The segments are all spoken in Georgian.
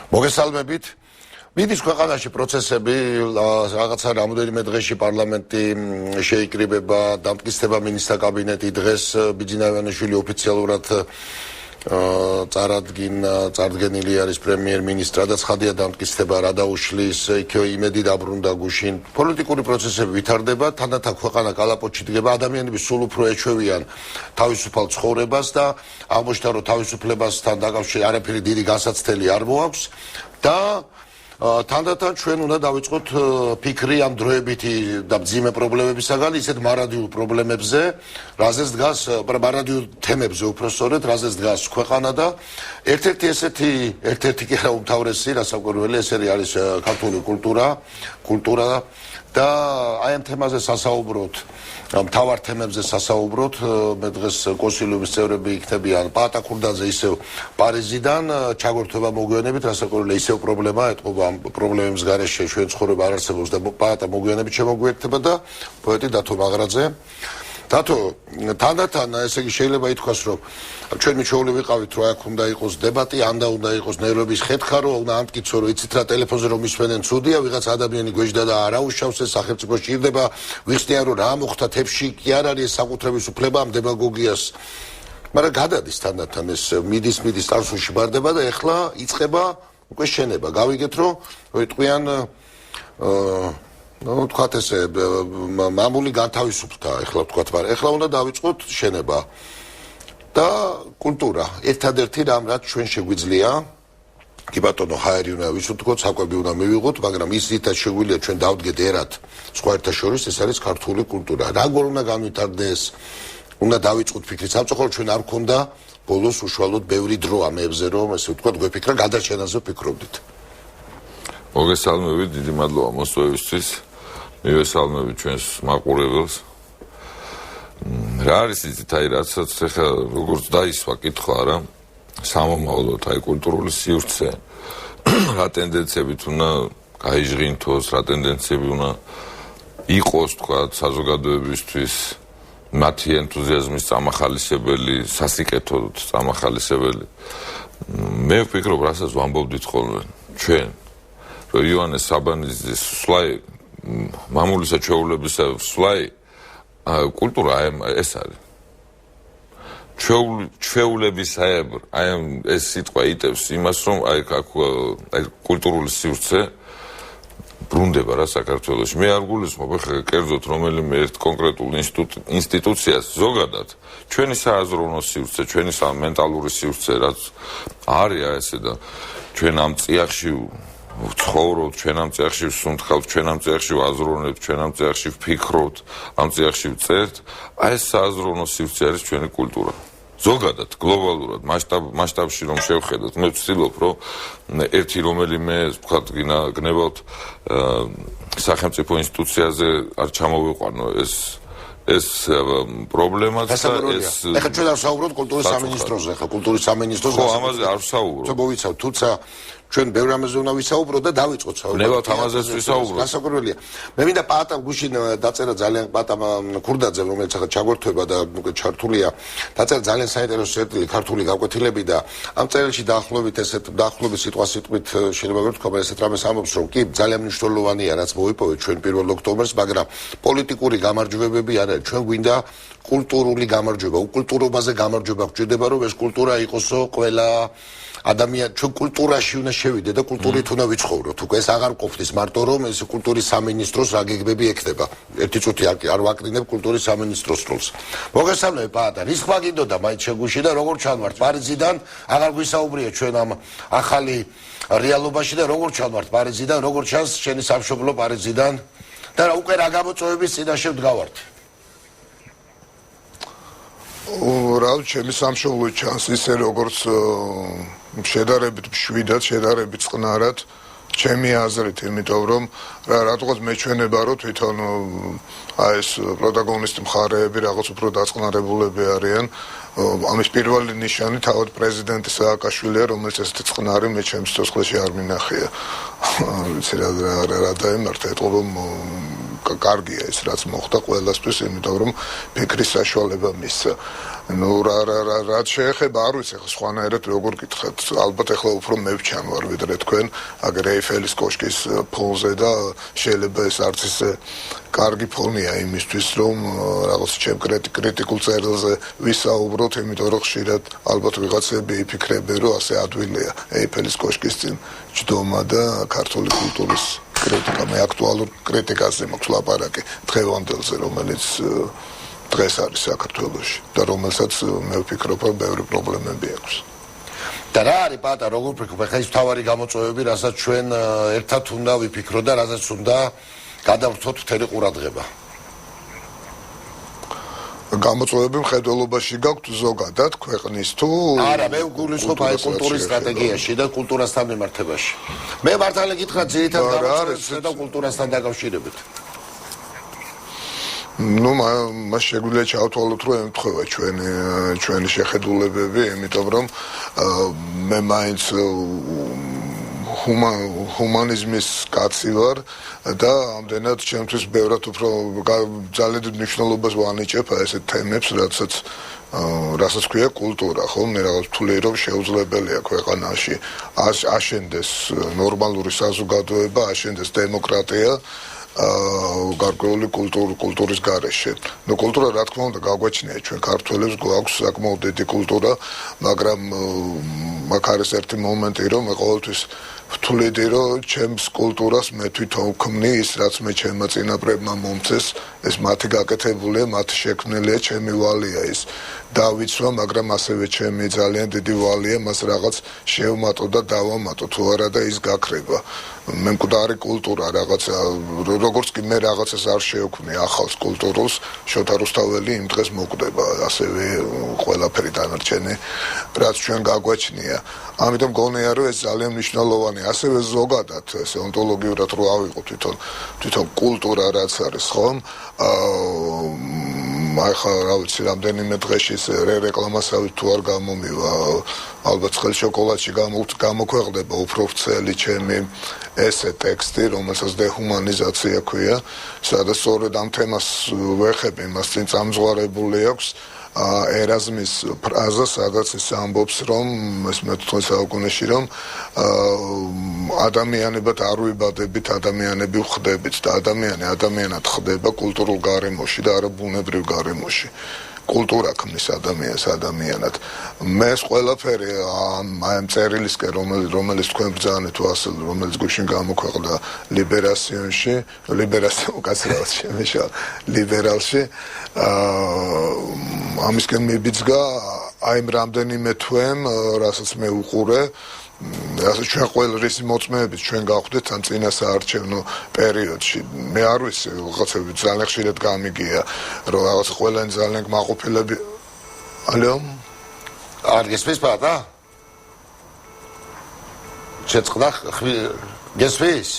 მოგესალმებით. მიდის ქვეყანაში პროცესები, რაღაცა რამოდენიმე დღეში პარლამენტი შეიკრიბება, დამტკიცდება მინისტრთა კაბინეტი, დღეს ბიძინა ივანიშვილი ოფიციალურად წარდგენილი არის პრემიერ-მინისტრად და ცხადია დამტკიცდება რა დაუშლის, იქ იმედი დაბრუნდა გუშინ. პოლიტიკური პროცესები ვითარდება, თანდათან ქვეყანა კალაპოტში დგება, ადამიანები სულ უფრო ეჩვევიან თავისუფალ ცხოვრებას და აღმოჩნდა რომ თავისუფლებასთან დაკავშირებით არაფერი დიდი განსაცდელი არ მოაქვს და თანდათან ჩვენ უნდა დავიწყოთ ფიქრი ამ დროებითი და მძიმე პრობლემებისაგან, ისეთ მარადიულ პრობლემებზე, რაზეც დგას, მარადიულ თემებზე უпроსწორედ, რაზეც დგას ქვეყანა და ერთ-ერთი კი არა უმთავრესი, რასაკვირველი, ეს არის ქართული კულტურა და აი ამ თემაზე სასაუბროთ, მთავარ თემებზე სასაუბროთ, მე დღეს კონსილიუმის წევრები იქნებიან პაატა ქურდაძე ისევ პარიზიდან, ჩაგორთვება მოგვიანებით, რასაკვირველია ისევ პრობლემა ეთყობა ამ პრობლემების გარეშე ჩვენ ცხოვრება არ არსებობს და პაატა მოგვიანებით შემოგვიერთდება და პოეტი დათო მაღრაძე. დათო, თანდათან ესე იგი შეიძლება ითქვას, რომ ჩვენ მიჩვეული ვიყავით, რომ აქ უნდა იყოს დებატი, ამდა უნდა იყოს ნერვების ხეთხარო, უნდა ამტკიცო, რომ იცით რა ტელეფონზე რომ მისვენენ ცუდია, ვიღაც ადამიანი გვეჯდა და არ აუშავს, ეს სახელმწიფო ჭირდება, ვიხსნიან რომ რა მოხდა თებში, კი არ არის საკუთრების უფლება ამ დემაგოგიას. მაგრამ გადადის თანდათან ეს მიდის წარსულში ბარდება და ეხლა იწყება უკვე შენება. გავიგეთ, რომ იტყვიან თქვათ ესე მამული განთავისუფლდა ეხლა თქვათ, მაგრამ ეხლა უნდა დავიწყოთ შენება და კულტურა. ერთადერთი რამ რაც ჩვენ შეგვიძლია, კი ბატონო, ჰაერი უნდა ვისურვოთ, საკვები უნდა მივიღოთ, მაგრამ ის რითაც შეგვიძლია ჩვენ დავდგეთ ერად სხვა ერთა შორის, ეს არის ქართული კულტურა. როგორ უნდა განვითარდეს, უნდა დავიწყოთ ფიქრი. სამწუხაროდ ჩვენ არ გქონდა ბოლოს უშუალოდ ბევრი დრო ამებზე, რომ ესე ვთქვათ, გვეფიქრა გადარჩენაზე ვფიქრობდით. მოგესალმებით, დიდი მადლობა მოსვევისთვის. მივესალმებით ჩვენს მაყურებელს. რა არის იცით, აი რასაც ახლა როგორც დაისვა კითხვა რა, სამომავლოდ აი კულტურული სივრცე, რა ტენდენციებით უნდა გაიჟღინთოს, რა ტენდენციები უნდა იყოს, თქვა, საზოგადოებისთვის, მათი ენთუზიაზმის წამახალისებელი, სასიკეთოდ წამახალისებელი. მე ვფიქრობ, რასაც ვამბობდით ხოლმე, ჩვენ, რომ ივანე საბანიძის სვლაი, მამულისა ჩვეულებისა სვლაი, კულტურა ეს არის. ჩვეულებისაებრ, ეს სიტყვა იტევს იმას, რომ აი კულტურული სივრცე ბრუნდება რა საქართველოში. მე არ გულისხმობ ახლა კერძოდ რომელიმე ერთ კონკრეტულ ინსტიტუციას ზოგადად, ჩვენი სააზროვნო სივრცე, ჩვენი მენტალური სივრცე, რაც არის ესე და ჩვენ ამ წიაღში ვცხოვრობთ, ჩვენ ამ წიაღში ვსუნთქავთ, ჩვენ ამ წიაღში ვაზროვნებთ, ჩვენ ამ წიაღში ვფიქრობთ, ამ წიაღში ვწერთ, აი ეს სააზროვნო სივრცე არის ჩვენი კულტურა. ზოგადად, გლობალურად, მასშტაბში რომ შევხედოთ, მე ვცდილობ, რომ ერთი რომელიმე, ვთქვათ, გნებავთ სახელმწიფო ინსტიტუციაზე არ ჩამოვიყვანო ეს პრობლემაც და ეს ეხლა ჩვენ არ ვსაუბრობთ კულტურის სამინისტროზე, ხო, კულტურის სამინისტროს ხო, ამაზე არ ვსაუბრობ. მოვიცავ, თუმცა ჩვენ ბევრ ამაზე უნდა ვისაუბროთ და დავიწყოთ საუბარი. ნებავთ ამაზეც ვისაუბროთ. გასაკვირველია. მე მინდა პაატა გუშინ დაწერა ძალიან პაატა ქურდაძე, რომელიც ახლა ჩაგორთვება და უკვე ჩართულია. დაწერა ძალიან საინტერესო წერტილი ქართული გაკვეთილები და ამ წერილში დაახლოებით სიტყვით შეიძლება ვთქვა, ესეთ რამეს ამბობს, რომ კი ძალიან მნიშვნელოვანია, რაც მოიპოვეთ ჩვენ 1 ოქტომბერს, მაგრამ პოლიტიკური გამარჯვებები არ არის. ჩვენ გვინდა კულტურული გამარჯვება, უკულტურობაზე გამარჯვება გვჭირდება, რომ ეს კულტურა იყოსო ყველა ადამიანი, ჩვენ კულტურაში უნდა შევიდეთ და კულტურით უნდა ვიცხოვროთ. უკვე ეს აღარ ყოფნის მარტო რომ ეს კულტურის სამინისტროს რა გეგმები ექნება. ერთი წუთი არ ვაკრინებ კულტურის სამინისტროს როლს. მოგესალმებით პაატა, რის ხმა გინდოდა მაინც შეგუში და როგორ ჩავმართ პარიზიდან, აღარ გვისაუბრია ჩვენ ამ ახალი რეალობაში და როგორ ჩავმართ პარიზიდან, როგორ ჩანს შენი სამშობლო პარიზიდან და უკვე რა გამოწვევების წინაშე ვდგავართ. რა ჩემი სამშობლო ჩანს ისე როგორც შედარებით მშვიდად, შედარებით წყნარად, ჩემი აზრით, იმიტომ რომ რატოღაც მეჩვენება რომ თვითონ აი ეს პროტაგონისტი მხარეები რაღაც უფრო დაწყნარებულები არიან. ამის პირველი ნიშანი თავად პრეზიდენტი სააკაშვილია, რომელიც ესეთი წყნარი მე ჩემს სიცოცხლეში არ მინახია. ვიცი რა დაემართა, ეტყობა რომ კარგია ეს რაც მოხდა ყველასთვის, იმიტომ რომ ფიქრის საშუალება მისცა. ნუ რაც შეეხება არ ვიცი ხო სხვანაირად როგორ გითხრათ, ალბათ ახლა უფრო მე ვჩან ვარ ვიდრე თქვენ, აგერ ეიფელის კოშკის ფონზე და შეიძლება ეს არც ისე კარგი ფონია იმისთვის რომ რაღაც ჩემ კრიტიკულ წერილზე ვისაუბროთ, იმიტომ რომ ხშირად ალბათ ვიღაცები იფიქრებენ რომ ასე ადვილია ეიფელის კოშკის წინ ჯდომა და ქართული კულტურის კრიტიკა. მე აქტუალურ კრიტიკაზე მაქვს ლაპარაკი დღევანდელზე, რომელიც დღეს არის საქართველოში და რომელსაც მე ვფიქრობ რომ ბევრი პრობლემები აქვს. და რა არის პატა როგორ ვფიქრობ, ხა ის მთავარი გამოწვევები, რასაც ჩვენ ერთად უნდა ვიფიქროთ და რასაც უნდა გადავვრთოთ მთელი ყურადღება. გამოწვევები მხედველობაში გაქვთ ზოგადად ქვეყნის თუ არა, მე ვგულისხმობ აი კულტურის სტრატეგიაში და კულტურასთან მიმართებაში. მე მართალი გითხრათ ძირითადად გამოწვევებსა და კულტურასთან დაკავშირებით. ნუ მას შეგვიძლია ჩავთვალოთ რომ ემთხვევა ჩვენი შეხედულებები, იმიტომ რომ მე მაინც ჰუმანიზმის კაცი ვარ და ამდენად ჩემთვის ბევრად უფრო ძალიან დიდ მნიშვნელობას ვანიჭებ ესეთ თემებს, რასაც ქვია კულტურა, ხო? მე რაღაც ვთვლი რომ შეუძლებელია ქვეყანაში აშენდეს ნორმალური საზოგადოება, აშენდეს დემოკრატია გარკვეული კულტურის გარეშე. ნუ კულტურა რა თქმა უნდა გაგვაჩნია ჩვენ ქართველებს, გვაქვს საკმაოდ დიდი კულტურა, მაგრამ მაგ არის ერთი მომენტი რომ მე ყოველთვის ვთვლიდი რომ ჩემს კულტურას მე თვითონ ვქმნი, ის რაც მე ჩემმა წინაპრებმა მომწეს, ეს მათი გაკეთებულია, მათი შექმნილია, ჩემი ვალია ის დავიცვა, მაგრამ ასევე ჩემი ძალიან დიდი ვალია მას რაღაც შევმატო და დავამატო, თუ არა და ის გაქრება. მე მკვდარი კულტურა რაღაცა, როგორც კი მე რაღაცას არ შევქმნი ახალს კულტურულს, შოთა რუსთაველი იმ დღეს მოკვდება, ასევე ყველაფერი დანარჩენი, რაც ჩვენ გაგვაჩნია. ამიტომ გონია რომ ეს ძალიან მნიშვნელოვანია, ასევე ზოგადად ეს ონტოლოგიურად რო ავიღო თვითონ კულტურა რაც არის, ხომ? ახლა რა ვიცი, რამდენიმე დღეში რეკლამასავით თუ არ გამომივა, ალბათ ხელ შოკოლადში გამოქვეყნდება უფრო ვრცელი ჩემი ესე ტექსტი, რომელსაც დეჰუმანიზაცია ქვია, სადაც სწორედ ამ თემას ვეხები, მას წინ წამზღვარებული აქვს ერაზმის ფრაზა, სადაც ის ამბობს, რომ ეს მე-14 საუკუნეში რომ ადამიანებად არ ვიბადებით, ადამიანები ვხდებით და ადამიანად ხდება კულტურულ გარემოში და არა ბუნებრივ გარემოში. კულტურა ქმნის ადამიანს ადამიანად. მე ეს ყველაფერი ამ წერილისკენ, რომელიც თქვენ ბრძანეთ ვასილ, რომელიც გუშინ გამოქვეყნდა ლიბერაციონში, ლიბერალში, ამისკენ მიბიძგა აი ამ რამდენიმე თვემ, რასაც მე ვუყურე, ასე ჩვენ ყველგან მოწმეებით ჩვენ გავხდეთ ამ წინასაარჩევნო პერიოდში. მე არ ვიცი, რაღაცები ძალიან ხშირად გამიგია, რომ რაღაც ყველანი ძალიან გმაყოფილები. ალო? არ გესმის პატა? შეწყდა გესმის?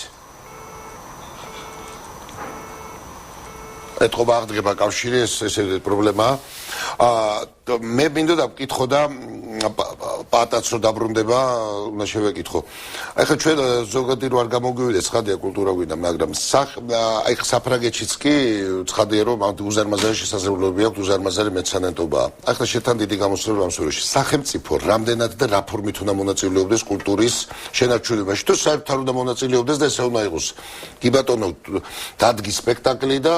ეთყობა აღდგება კავშირი, ესე პრობლემაა. მე მინდოდა ვკითხო და პატაც რო დაბრუნდება, უნდა შევეკითხო. ახლა ჩვენ ზოგადი რო არ გამოგვივიდეს, ცხადია კულტურა გვინდა, მაგრამ აი საფრანგეთშიც კი ცხადია რომ უზარმაზარი შესაძლებლობები აქვს, უზარმაზარი მეცანატობაა. ახლა შეთან დიდი გამოსვლები ამ სფეროში. სახელმწიფო რამდენად და რა ფორმით უნდა მონაწილეობდეს კულტურის შენარჩუნებაში? თუ საერთოდ უნდა მონაწილეობდეს და ესე უნდა იყოს. კი ბატონო, დადგის სპექტაკლი და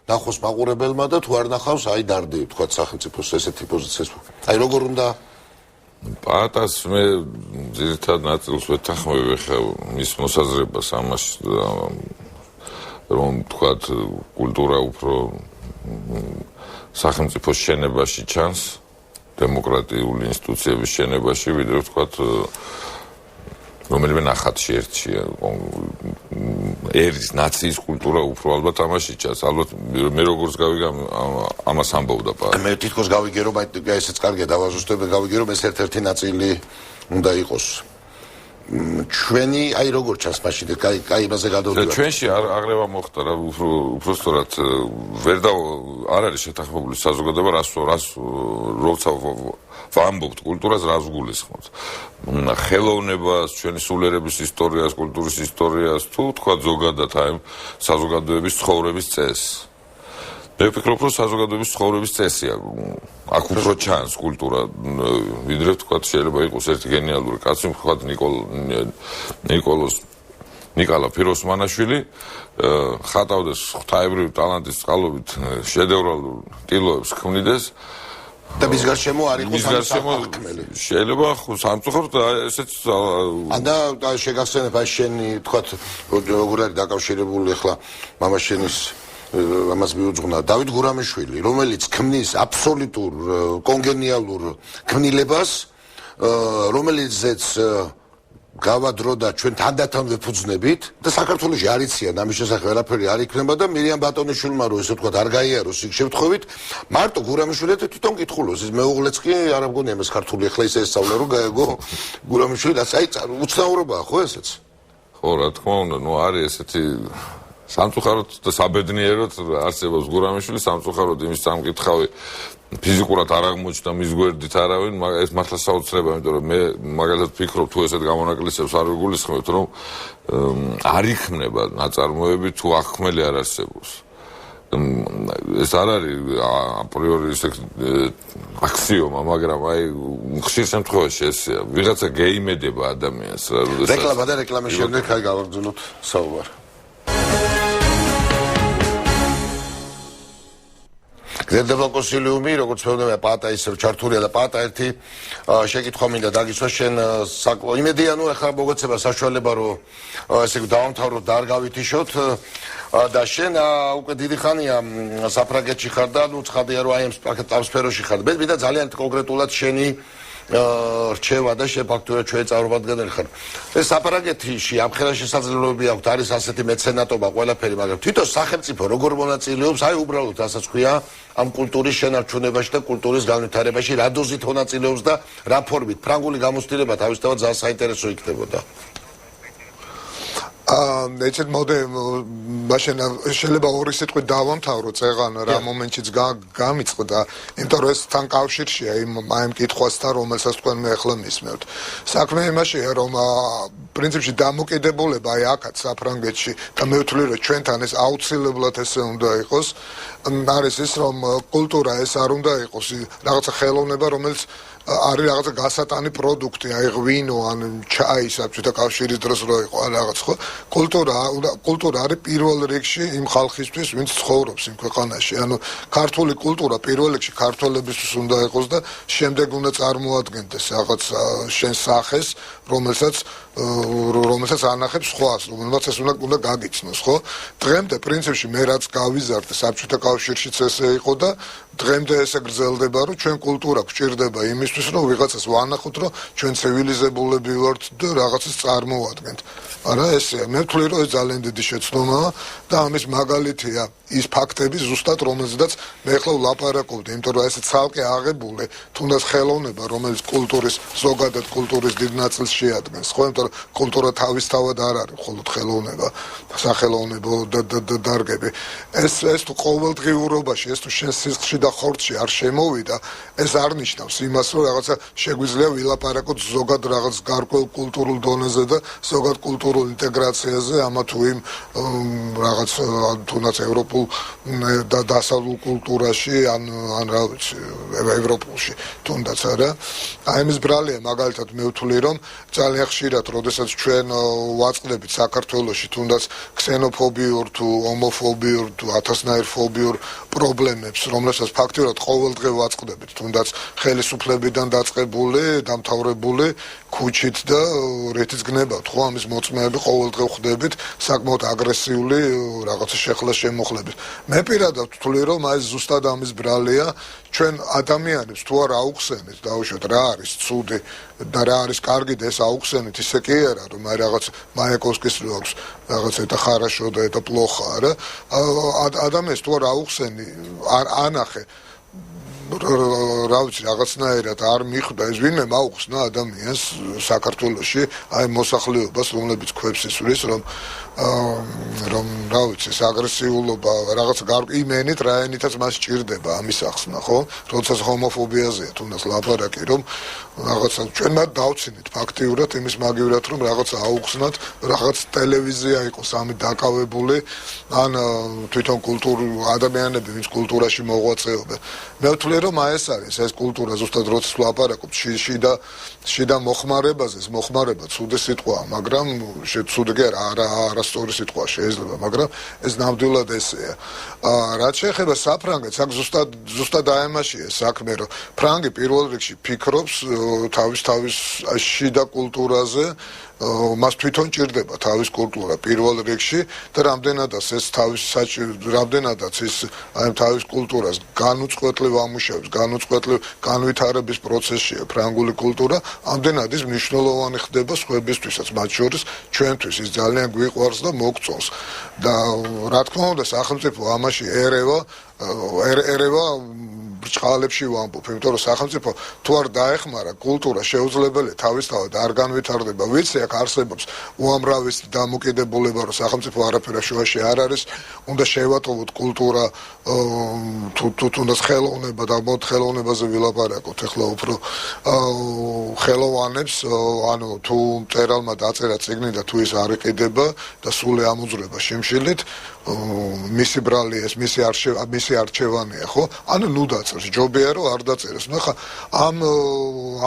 ნახოს მაყურებელმა და თუ არ ნახავს, აი დარდი, თქვა სახელმწიფოს ესეთი პოზიციას. აი როგორ უნდა პატას მე ძირითად ნაწილს ვეთანხმები ხა მის მოსაზრებას ამაში, რომ თქვა კულტურა უფრო სახელმწიფოს შენებაში ჩანს, დემოკრატიული ინსტიტუციების შენებაში, ვიდრე თქვა რომელიმე ნახატში ერთშია ერის ნაციის კულტურა უფრო ალბათ ამაში ჩანს. ალბათ მე როგორც გავიგე ამას ამბობდა პატა. მე თითქოს გავიგე რომ ესეც კარგია დავაზუსტებ, გავიგე რომ ეს ერთ-ერთი ნაწილი უნდა იყოს. ჩვენი აი როგორ ჩანს მაშინ კაი იმაზე გადავდივართ ჩვენში აღრევა მოხდა რა უბრალოდ ვერ არ არის შეთანხმებული საზოგადოება რას როცა ვამბობთ კულტურას რას გულისხმობთ ხელოვნებას ჩვენი სულიერების ისტორიას კულტურის ისტორიას თუ თქვა ზოგადად აი საზოგადოების ცხოვრების წესს მე ვფიქრობ რომ საზოგადოების ცხოვრების წესია აქ უფრო ჩანს კულტურა ვიდრე თქვა შეიძლება იყოს ერთი გენიალური კაცი თქვა ნიკოლა ფიროსმანაშვილი ხატავდეს ღვთაებრივი ტალანტის წყალობით შედევრალურ ტილოებს ქმნიდეს და მის გარშემო არ იყოს სამწუხაროდ შეიძლება სამწუხაროდ ესეც და შეგახსენებ აი შენი თქვა როგორ არის დაკავშირებული ახლა მამაშენის ამას მიუძღვნა დავით გურამიშვილი რომელიც ქმნის აბსოლუტურ კონგენიალურ ქმნილებას რომელიცაც გავადრო და ჩვენ თანდათან ვეფუძნებით და საქართველოში არ იციან ამის შესახებ არაფერი არ იქნება და მირიან ბატონიშვილმა რომ ესე ვთქვათ არ გაიაროს იქ შემთხვევით მარტო გურამიშვილით თვითონ კითხულობს ის მეუღლეც კი არ ამგონია მას ქართული ახლა ისე ესწავლა რომ გაეგო გურამიშვილი და აი უცნაურობაა ხო ესეც ხო რა თქმა უნდა ნუ არის ესეთი სამწუხაროდ და საბედნიეროდ არსებობს გურამიშვილი სამწუხაროდ იმის სამკითხავი ფიზიკურად არ აღმოჩნდა მის გვერდით არავინ ეს მართლა საოცრებაა იმიტომ რომ მე მაგალითად ვფიქრობ თუ ესეთ გამონაკლისებს არ ვიგულისხმებთ რომ არ იქნება ნაწარმოები თუ აღქმელი არ არსებობს ეს არ არის აპრიორი აქსიომა მაგრამ აი ხშირ შემთხვევაში ესეა ვიღაცა გეიმედება ადამიანს რა როდესაც რეკლამა და რეკლამის შემდეგ აი გავაგრძელოთ საუბარი გზერდება კონსილიუმი, როგორც ვეუბნები, პატა ისევ ჩართულია და პატა ერთი შეკითხვა მინდა დაგისვა შენ იმედია ნუ ახლა მოგეცება საშუალება რომ ესე დავამთავრო და არ გავითიშოთ და შენ უკვე დიდი ხანია საფრანგეთში ხარ და ნუ ცხადია რომ აი ამ სფეროში ხარ. მე მინდა ძალიან კონკრეტულად შენი რჩევა და შეფაქტურა ჩვენ წარმომადგენელი ხარ. ეს საფრანგეთში ამ ხელა შესაძლებლობები აქვს არის ასეთი მეცენატობა ყველაფერი, მაგრამ თვითონ სახელმწიფო როგორ მონაწილეობს, აი უბრალოდ ასაც ქვია ამ კულტურის შენარჩუნებაში და კულტურის განვითარებაში რა დოზით მონაწილეობს და რა ფორმით. ფრანგული გამოცდილება თავისთავად ძალიან საინტერესო იქნებოდა. ეცეთ მოდე მაშინ შეიძლება ორი სიტყვით დავამთავრო წეღან რა მომენტშიც გამიწყდა იმიტომ რომ ეს თან კავშირშია აი მკითხვასთან რომელსაც თქვენ მე ახლა მისმევთ საქმე იმაშია რომ პრინციპში დამოკიდებულება აი აქაც საფრანგეთში და მე ვთვლი რომ ჩვენთან ეს აუცილებლად ესე უნდა იყოს არის ის რომ კულტურა ეს არ უნდა იყოს რაღაცა ხელოვნება რომელიც არის რაღაცა გასატანი პროდუქტი, აი ღვინო ან ჩაი საბჭოთა კავშირის დროს რო იყო რაღაც ხო? კულტურა არის პირველ რიგში იმ ხალხისთვის, ვინც ცხოვრობს იმ ქვეყანაში. ანუ ქართული კულტურა პირველ რიგში ქართველებისთვის უნდა იყოს და შემდეგ უნდა წარმოადგენდეს რაღაც შენ სახეს, რომელსაც ანახებს სხვას, რომელსაც ეს უნდა გაგიცნოს, ხო? დღემდე პრინციპში მე რაც გავიზარდე საბჭოთა კავშირშიც ესე იყო და დღემდე ესე გრძელდება, რომ ჩვენ კულტურა გვჭირდება იმისთვის, რომ ვიღაცას ვანახოთ, რომ ჩვენ ცივილიზებულები ვართ და რაღაცას წარმოვადგენთ. არა ესეა, მე ვთვლი, რომ ეს ძალიან დიდი შეცდომაა და ამის მაგალითია ის ფაქტები ზუსტად რომელზედაც მე ახლა ვლაპარაკობდი, იმიტომ რომ ესე ცალკე აღებული, თუნდაც ხელოვნება, რომელიც კულტურის ზოგადად კულტურის დიდ ნაწილს შეადგენს, ხო, იმიტომ რომ კულტურა თავისთავად არ არის მხოლოდ ხელოვნება, სახელოვნებო დარგები. ეს თუ ყოველდღიურობაში, ეს თუ შენ სისხლში და ხორცში არ შემოვიდა, ეს არ ნიშნავს იმას, რომ რაღაცა შეგვიძლია ვილაპარაკოთ ზოგად რაღაც გარკვეულ კულტურულ დონეზე და ზოგად კულტურულ ინტეგრაციაზე, ამა თუ იმ რაღაც თუნდაც ევროპულ და დასავლურ კულტურაში ან რა ვიცი, ევროპულში თუნდაც არა. აი ამის ბრალია მაგალითად მე ვთვლი, რომ ძალიან ხშირად, როდესაც ჩვენ ვაწყდებით საქართველოში თუნდაც ქსენოფობიურ თუ ომოფობიურ თუ ათასნაირ ფობიურ პრობლემებს, რომელსაც ფაქტიურად ყოველდღე ვაწყდებით, თუნდაც ხელისუფლებიდან დაწყებული, დამთავრებული ქუჩით და რითიც გნებავთ, ხო, ამის მოწმეები ყოველდღე ვხდებით საკმაოდ აგრესიული რაღაცა შეხლა შემოხლებით. მე პირადად ვთვლი, რომ აი ზუსტად ამის ბრალია ჩვენ ადამიანებს თუ არ აუხსენით, დაუშვათ რა არის ცუდი და რა არის კარგი და ეს აუხსენით, ისე კი არა, რომ აი რაღაც მაიაკოვსკის რო აქვს რაღაც ეტა ხარაშო და ეტა პლოხა, რა ადამიანს თუ არ აუხსენი, არ ანახე რა ვიცი რაღაცნაირად არ მიხვდა ეს ვინმე მაუხსნა ადამიანს საქართველოში აი მოსახლეობას რომლებიც ქვებს ისვრის რომ რა ვიცი ეს აგრესიულობა რაღაც იმენით რაენითაც მას ჭირდება ამის ახსნა ხო როდესაც ჰომოფობიაზეა თუნდაც ლაპარაკი რომ რაღაცა ჩვენ მათ დავცინეთ ფაქტიურად იმის მაგივრად რომ რაღაცა აუხსნათ რაღაც ტელევიზია იყოს ამით დაკავებული ან თვითონ ადამიანები ვინც კულტურაში მოღვაწეობენ მე ვთვლი რომ ეს არის ეს კულტურა ზუსტად როცა ლაპარაკობთ შიდა მოხმარებაზე ეს მოხმარება ცუდი სიტყვაა მაგრამ ცუდი კი არასწორი სიტყვა შეიძლება მაგრამ ეს ნამდვილად ესეა რაც შეეხება საფრანგეთს აქ ზუსტად აემაშია საქმე რომ ფრანგი პირველ რიგში ფიქრობს თავის შიდა კულტურაზე მას თვითონ ჭირდება თავის კულტურა პირველ რიგში და რამდენადაც ეს თავის კულტურას განუწყვეტლივ ამუშავებს განუწყვეტლივ განვითარების პროცესშია ფრანგული კულტურა ამდენად ის მნიშვნელოვანი ხდება სხვებისთვისაც მათ შორის ჩვენთვის ის ძალიან გვიყვარს და მოგწონს და რა თქმა უნდა სახელმწიფო ამაში ერევა ბრჭყალებში ვამბობ, იმიტომ რომ სახელმწიფო თუ არ დაეხმარა კულტურა შეუძლებელია თავისთავად არ განვითარდება. ვიცი აქ არსებობს უამრავი დამოკიდებულება, რომ სახელმწიფო არაფერი შუაში არ არის, უნდა შევატოვოთ კულტურა თუნდაც ხელოვნება და მოდ ხელოვნებაზე ვილაპარაკოთ ახლა უფრო ხელოვანებს, ანუ თუ მწერალმა დაწერა წიგნი და თუ ის არ იყიდება და სული ამოძვრება შიმშილით, მისი ბრალია ეს მისი არჩევანია, ხო? ანუ ნუ დაწერს, ჯობია რომ არ დაწეროს. ნუ ხა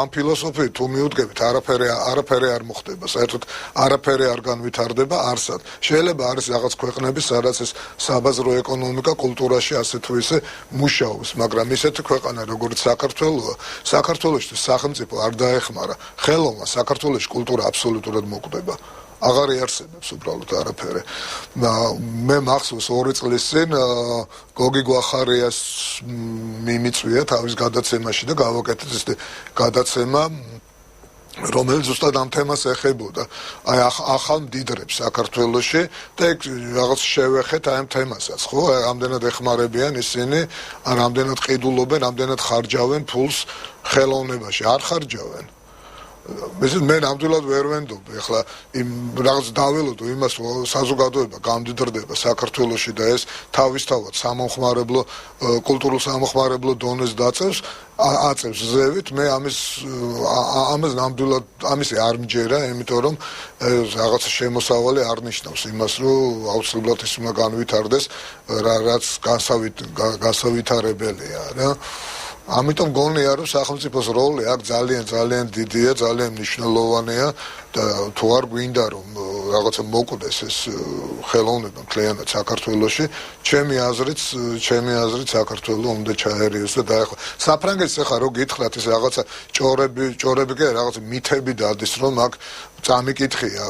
ამ ფილოსოფიით თუ მიუდგებით, არაფერი არ მოხდება, საერთოდ არაფერი არ განვითარდება არსად. შეიძლება არის რაღაც ქვეყნები, სადაც ეს საბაზრო ეკონომიკა კულტურაში ასე თუ ისე მუშაობს, მაგრამ ისეთი ქვეყანა როგორც საქართველოა, საქართველოში სახელმწიფო არ დაეხმარა, ხელოვნა საქართველოში კულტურა აბსოლუტურად მოკვდება. აღარ იარსებებს უბრალოდ არაფერი. მე მახსოვს 2 წლის წინ გოგი გვახარიას მიმიწვია თავის გადაცემაში და გავაკეთეთ ეს გადაცემა რომელიც ზუსტად ამ თემას ეხებოდა. აი ახალ მდიდრებს საქართველოში და ეგ რაღაც შევეხეთ აი ამ თემასაც, ხო? ამდენად ეხმარებიან ისინი, ამდენად ყიდულობენ, ამდენად ხარჯავენ ფულს ხელოვნებაში, არ ხარჯავენ. მე ნამდვილად ვერ ვენდობ, ეხლა რაღაც დაველოდო იმას, რომ საზოგადოება გამდიდრდება საქართველოში და ეს თავისთავად სამომხმარებლო კულტურულ სამომხმარებლო დონეს აწევს ზევით, მე ამას ნამდვილად ამისი არ მჯერა, იმიტომ რომ რაღაცა შემოსავალი არ ნიშნავს იმას, რომ აუცილებლად ის უნდა განვითარდეს, რაც განსავითარებელია, რა. ამიტომ გონია რომ სახელმწიფოს როლი აქ ძალიან დიდია, ძალიან მნიშვნელოვანია და თუ არ გვინდა რომ რაღაცა მოკვდეს ეს ხელოვნება მთლიანად საქართველოში, ჩემი აზრით საქართველო უნდა ჩაერიოს და დაეხო. საფრანგეთს ახლა რო გითხრათ ეს რაღაცა ჭორები კი რაღაცა მითები დადის რომ აქ წამიკითხია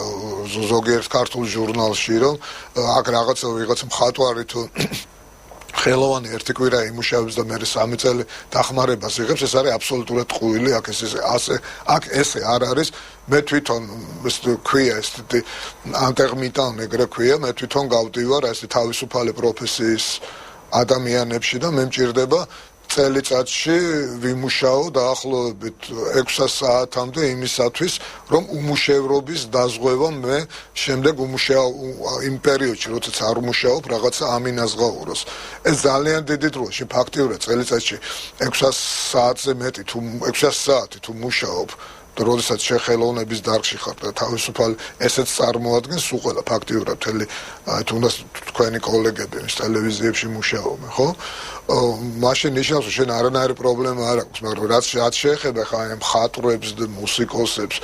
ზოგიერთ ქართულ ჟურნალში რომ აქ რაღაცა მხატვარი თუ ხელოვანი ერთი კვირა იმუშავებს და მე 3 წელი დახმარებას იღებს, ეს არის აბსოლუტურად ტყუილი, აქ ესე არ არის. მე თვითონ ეს ქვია ეს ანტერმიტან ეგრე ქვია, მე თვითონ გავდივარ ეს თავისუფალი პროფესიის ადამიანებში და მე მჭირდება წელიწადში ვიმუშაო დაახლოებით 600 საათამდე იმისათვის, რომ უმუშევრობის დაზღვევა მე შემდეგ უმუშაო იმ პერიოდში, როდესაც არ უმუშაობ, რაღაცა ამინაზღაუროს. ეს ძალიან დიდი დროა, ფაქტიურად წელიწადში 600 საათზე მეტი თუ 600 საათი თუ მუშაობ, და როდესაც შეხელოვნების დარგში ხარ და თავისუფალი ესეც წარმოადგენს უყველა ფაქტიურად მთელი თუნდაც თქვენი კოლეგები ის ტელევიზიებში მუშაობენ, ხო? მაშინ ნიშნავს, შენ არანაირი პრობლემა არ აქვს, მაგრამ რაც შეეხება ხა ამ მხატვრებს და მუსიკოსებს,